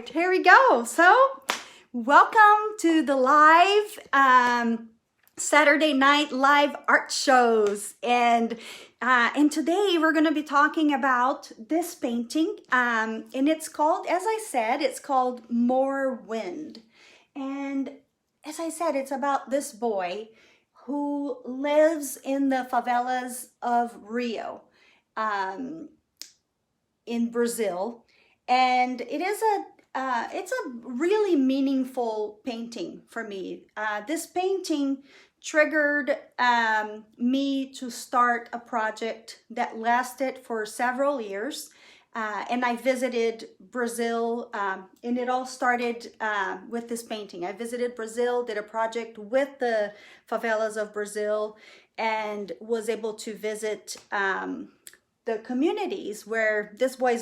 Here we go. So, welcome to the live Saturday night live art shows, and today we're going to be talking about this painting, and it's called, as I said, it's called More Wind. And as I said, it's about this boy who lives in the favelas of Rio, in Brazil, and it's a really meaningful painting for me. This painting triggered me to start a project that lasted for several years. And I visited Brazil, and it all started with this painting. I visited Brazil, did a project with the favelas of Brazil, and was able to visit the communities where this boy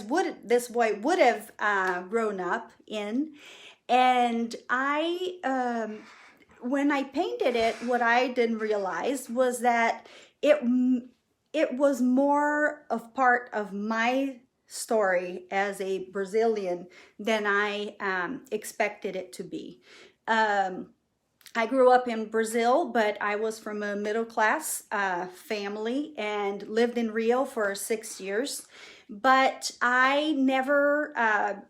would have grown up in. And when I painted it, what I didn't realize was that it was more of part of my story as a Brazilian than I expected it to be. I grew up in Brazil, but I was from a middle-class family and lived in Rio for 6 years. But I never,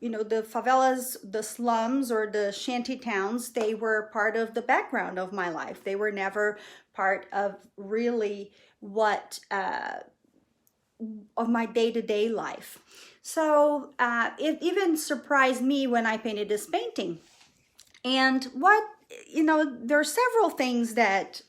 the favelas, the slums, or the shanty towns, they were part of the background of my life. They were never part of really what, of my day-to-day life. So it even surprised me when I painted this painting. And there are several things that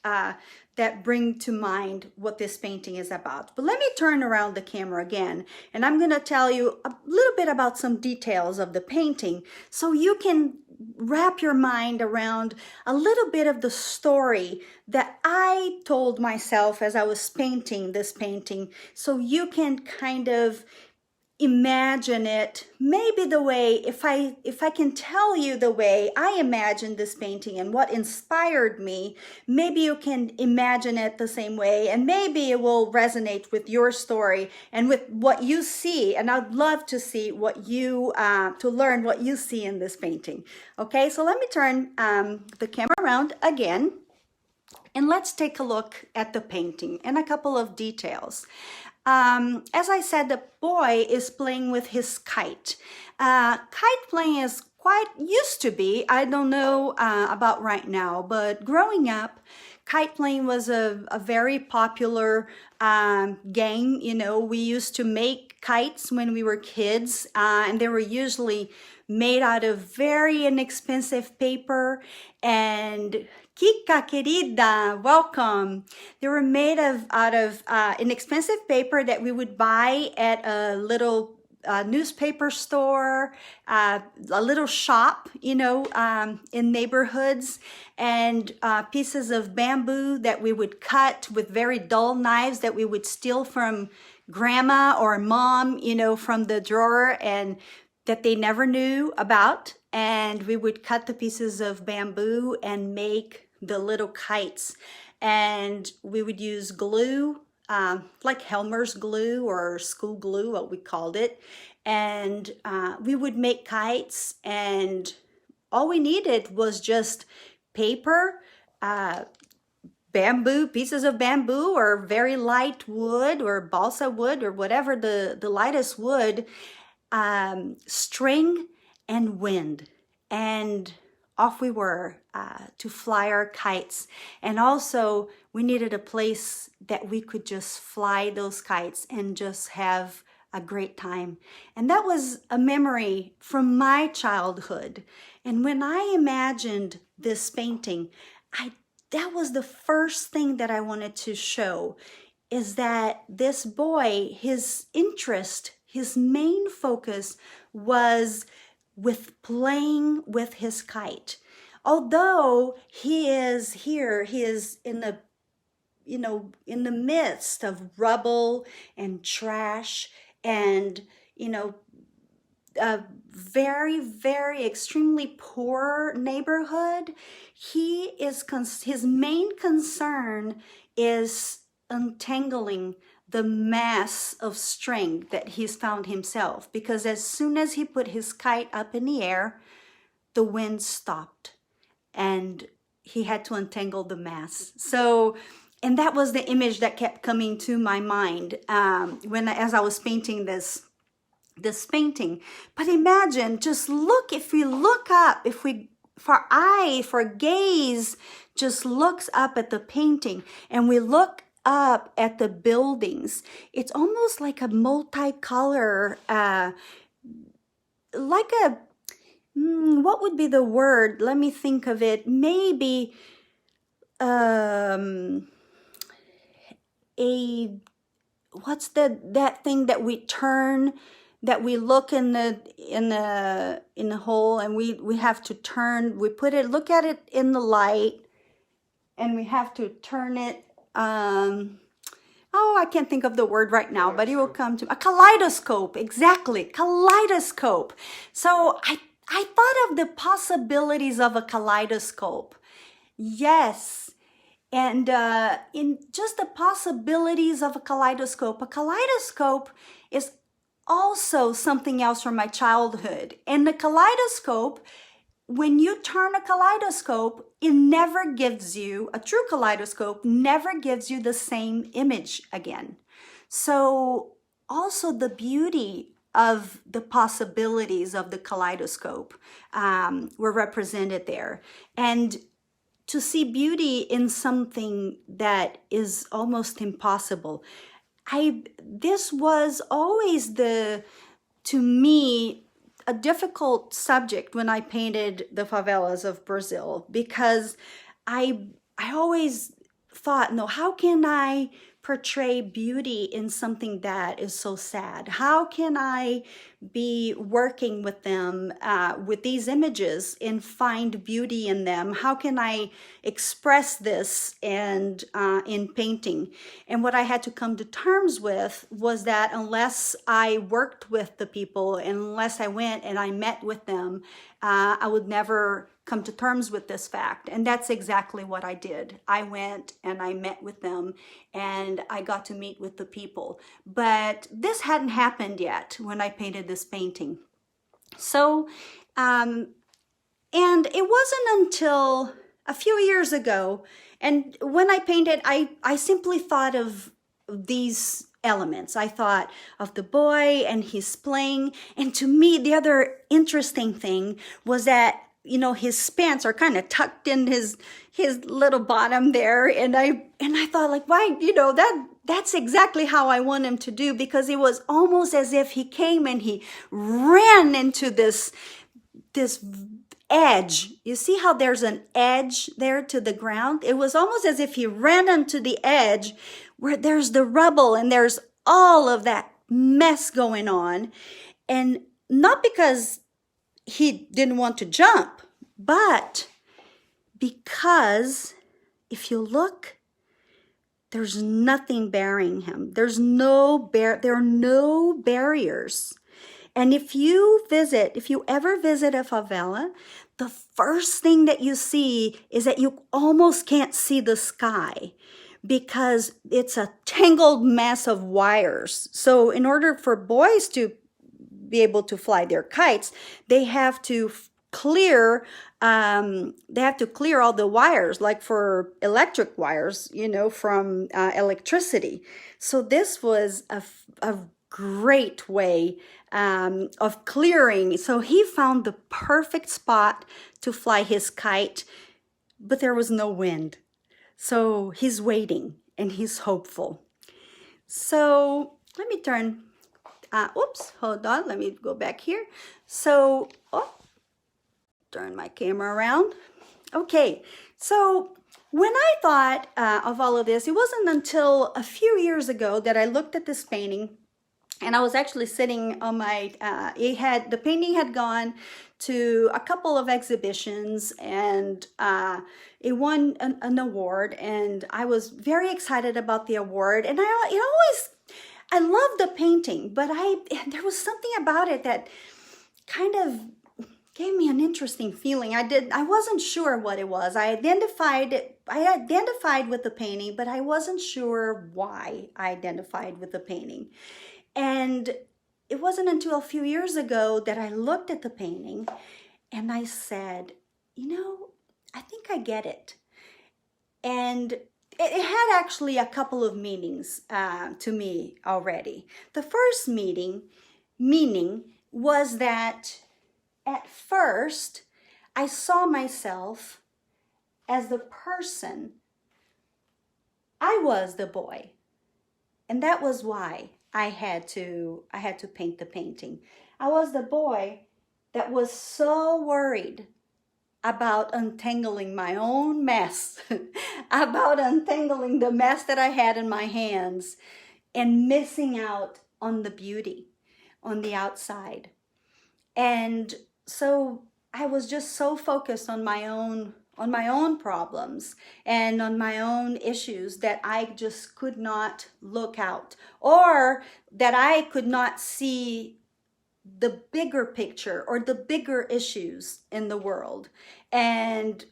that bring to mind what this painting is about. But let me turn around the camera again, and I'm going to tell you a little bit about some details of the painting so you can wrap your mind around a little bit of the story that I told myself as I was painting this painting, so you can kind of imagine it maybe the way, if I can tell you the way I imagined this painting and what inspired me, maybe you can imagine it the same way, and maybe it will resonate with your story and with what you see. And I'd love to see what you to learn what you see in this painting. Okay, so let me turn the camera around again, and let's take a look at the painting and a couple of details. As I said, the boy is playing with his kite. Kite playing is used to be, I don't know about right now, but growing up, kite playing was a very popular game. We used to make kites when we were kids, and they were usually made out of very inexpensive paper. And Kika querida, welcome. They were made out of inexpensive paper that we would buy at a little newspaper store, a little shop, in neighborhoods, and pieces of bamboo that we would cut with very dull knives that we would steal from grandma or mom, from the drawer, and that they never knew about. And we would cut the pieces of bamboo and make the little kites. And we would use glue, like Helmer's glue or school glue, what we called it. And we would make kites, and all we needed was just paper, bamboo, pieces of bamboo, or very light wood, or balsa wood, or whatever the lightest wood, string, and wind. And off we were to fly our kites. And also we needed a place that we could just fly those kites and just have a great time. And that was a memory from my childhood. And when I imagined this painting, that was the first thing that I wanted to show, is that this boy, his interest, his main focus was with playing with his kite. Although he is in the, in the midst of rubble and trash and, a very, very extremely poor neighborhood, his main concern is untangling the mass of strength that he's found himself, because as soon as he put his kite up in the air, the wind stopped and he had to untangle the mass. So, and that was the image that kept coming to my mind as I was painting this painting. But imagine, just look, if we look up, if our gaze just looks up at the painting and we look up at the buildings, it's almost like a multicolor, like a, what would be the word? Let me think of it. Maybe what's that thing that we turn, that we look in the hole, and we have to turn, look at it in the light, and we have to turn it, oh, I can't think of the word right now, but it will come to a kaleidoscope. Exactly, kaleidoscope. So I thought of the possibilities of a kaleidoscope. Yes. And in just the possibilities of a kaleidoscope is also something else from my childhood. And the kaleidoscope, when you turn a kaleidoscope, it never gives you, a true kaleidoscope never gives you the same image again. So also the beauty of the possibilities of the kaleidoscope were represented there. And to see beauty in something that is almost impossible. This was always to me, a difficult subject when I painted the favelas of Brazil, because I always thought, no, how can I portray beauty in something that is so sad? How can I be working with them, with these images, and find beauty in them? How can I express this and in painting? And what I had to come to terms with was that unless I worked with the people, unless I went and I met with them, I would never come to terms with this fact. And that's exactly what I did. I went and I met with them, and I got to meet with the people. But this hadn't happened yet when I painted this painting. So, and it wasn't until a few years ago, and when I painted, I simply thought of these elements. I thought of the boy and his playing. And to me, the other interesting thing was that, you know, his pants are kind of tucked in his little bottom there. And I thought, like, why, you know, that's exactly how I want him to do, because it was almost as if he came and he ran into this edge. You see how there's an edge there to the ground? It was almost as if he ran onto the edge where there's the rubble and there's all of that mess going on. And not because he didn't want to jump, but because if you look, there's nothing bearing him. There are no barriers. And if you ever visit a favela, the first thing that you see is that you almost can't see the sky, because it's a tangled mess of wires. So in order for boys to be able to fly their kites, they have to clear all the wires, like for electric wires, you know, from electricity. So this was a great way of clearing. So he found the perfect spot to fly his kite, but there was no wind. So he's waiting and he's hopeful. So let me turn, hold on, let me go back here. So, turn my camera around. Okay, so when I thought of all of this, it wasn't until a few years ago that I looked at this painting, and I was actually sitting on my, the painting had gone to a couple of exhibitions, and it won an award, and I was very excited about the award. And I love the painting, but there was something about it that kind of gave me an interesting feeling. I wasn't sure what it was. I identified with the painting, but I wasn't sure why I identified with the painting. And it wasn't until a few years ago that I looked at the painting and I said, I think I get it. And it had actually a couple of meanings to me already. The first meaning was that at first I saw myself as the person. I was the boy, and that was why I had to paint the painting. I was the boy that was so worried about untangling my own mess, about untangling the mess that I had in my hands and missing out on the beauty on the outside. And so I was just so focused on my own problems and on my own issues that I just could not look out, or that I could not see the bigger picture or the bigger issues in the world. And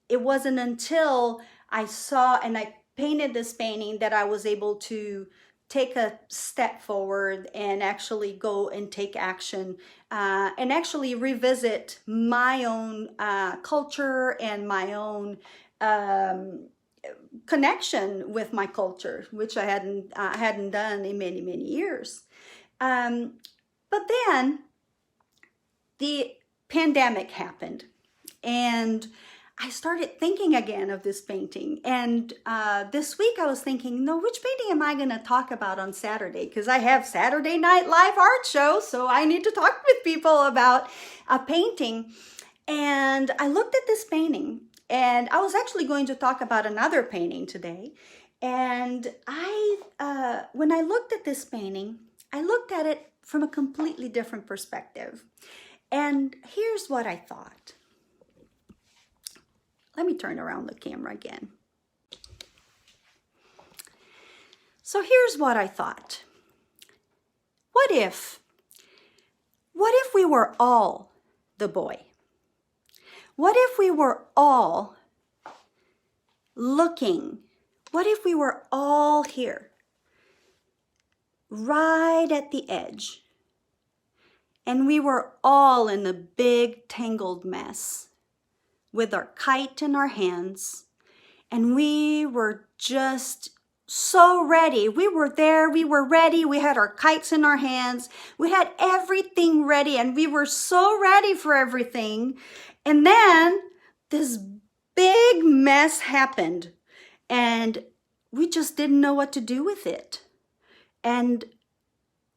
it wasn't until I saw and I painted this painting that I was able to take a step forward and actually go and take action and actually revisit my own culture and my own connection with my culture, which I hadn't done in many, many years. But then the pandemic happened, and I started thinking again of this painting. And this week I was thinking, which painting am I going to talk about on Saturday? Because I have Saturday Night Live art show, so I need to talk with people about a painting. And I looked at this painting, and I was actually going to talk about another painting today. And when I looked at this painting, I looked at it from a completely different perspective. And here's what I thought. Let me turn around the camera again. So here's what I thought. What if we were all the boy? What if we were all looking? What if we were all here, right at the edge, and we were all in a big tangled mess with our kite in our hands, and we were just so ready. We were there, we were ready, we had our kites in our hands, we had everything ready, and we were so ready for everything. And then this big mess happened, and we just didn't know what to do with it. And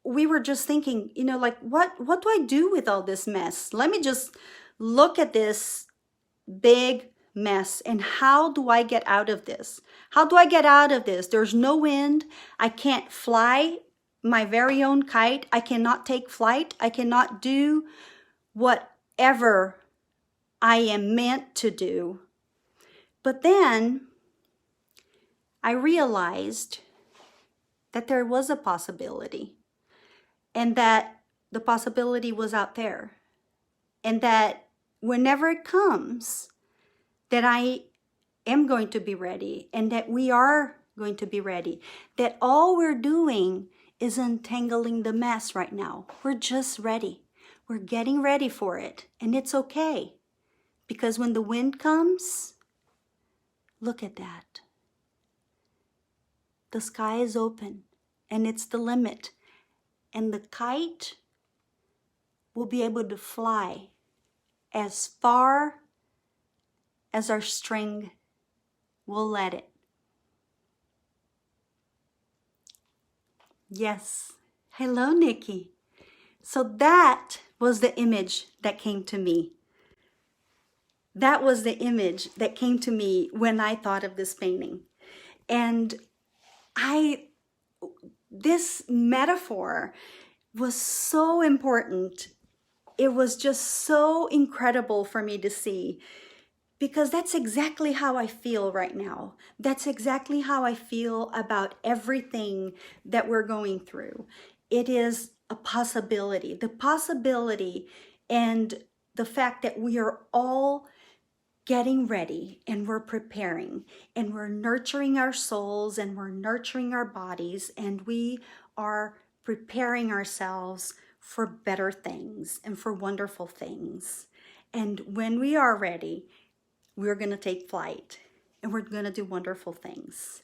we were just thinking, what do I do with all this mess? Let me just look at this big mess, and how do I get out of this? How do I get out of this? There's no wind. I can't fly my very own kite. I cannot take flight. I cannot do whatever I am meant to do. But then I realized that there was a possibility, and that the possibility was out there, and that whenever it comes, that I am going to be ready, and that we are going to be ready, that all we're doing is untangling the mess right now. We're just ready. We're getting ready for it, and it's okay, because when the wind comes, look at that. The sky is open, and it's the limit, and the kite will be able to fly as far as our string will let it. Yes. Hello, Nikki. So that was the image that came to me. That was the image that came to me when I thought of this painting. And this metaphor was so important. It was just so incredible for me to see, because that's exactly how I feel right now. That's exactly how I feel about everything that we're going through. It is a possibility. The possibility, and the fact that we are all getting ready and we're preparing and we're nurturing our souls and we're nurturing our bodies and we are preparing ourselves for better things and for wonderful things. And when we are ready, we're going to take flight and we're going to do wonderful things.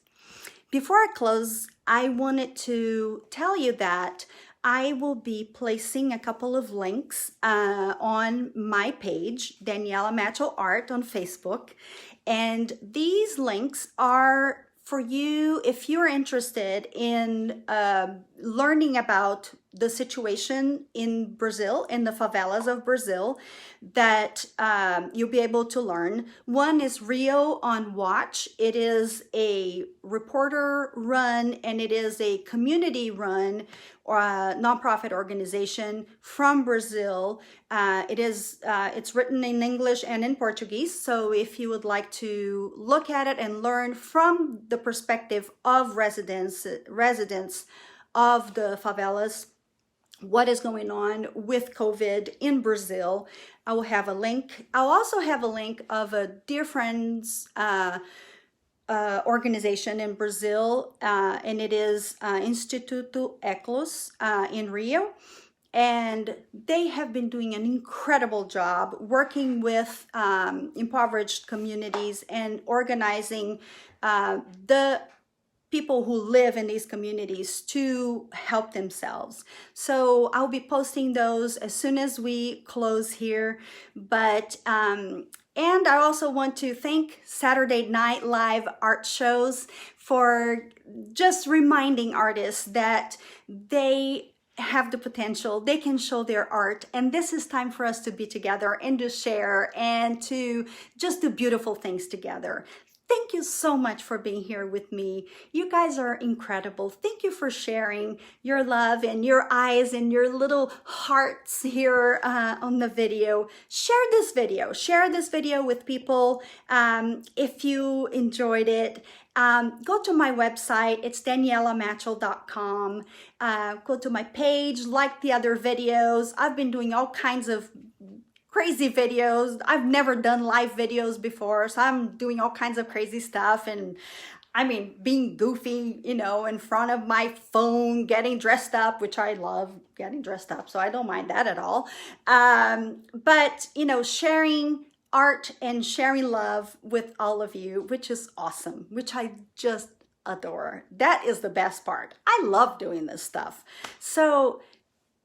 Before I close, I wanted to tell you that I will be placing a couple of links on my page, Daniela Matchael Art on Facebook. And these links are for you if you're interested in learning about the situation in Brazil, in the favelas of Brazil, that you'll be able to learn. One is Rio on Watch. It is a reporter run and it is a community run nonprofit organization from Brazil. It's written in English and in Portuguese. So if you would like to look at it and learn from the perspective of residents of the favelas, what is going on with COVID in Brazil, I will have a link. I'll also have a link of a dear friend's organization in Brazil, and it is Instituto Eclos in Rio. And they have been doing an incredible job working with impoverished communities and organizing the people who live in these communities to help themselves. So I'll be posting those as soon as we close here. But and I also want to thank Saturday Night Live art shows for just reminding artists that they have the potential, they can show their art, and this is time for us to be together and to share and to just do beautiful things together. Thank you so much for being here with me. You guys are incredible. Thank you for sharing your love and your eyes and your little hearts here on the video. Share this video with people if you enjoyed it. Go to my website, it's DanielaMatchael.com. Go to my page, like the other videos. I've been doing all kinds of crazy videos. I've never done live videos before, so I'm doing all kinds of crazy stuff, and I mean, being goofy, you know, in front of my phone, getting dressed up, which I love getting dressed up, so I don't mind that at all. But, you know, sharing art and sharing love with all of you, which is awesome, which I just adore. That is the best part. I love doing this stuff. So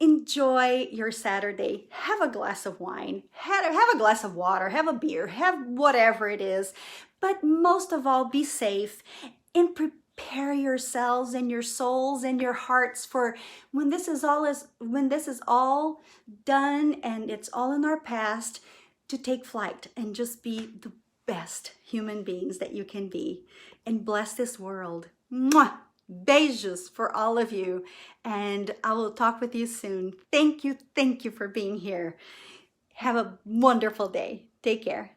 enjoy your Saturday. Have a glass of wine, have a glass of water, have a beer, have whatever it is. But most of all, be safe and prepare yourselves and your souls and your hearts for when this is all done and it's all in our past, to take flight and just be the best human beings that you can be and bless this world. Mwah! Beijos for all of you, and I will talk with you soon. Thank you for being here. Have a wonderful day. Take care.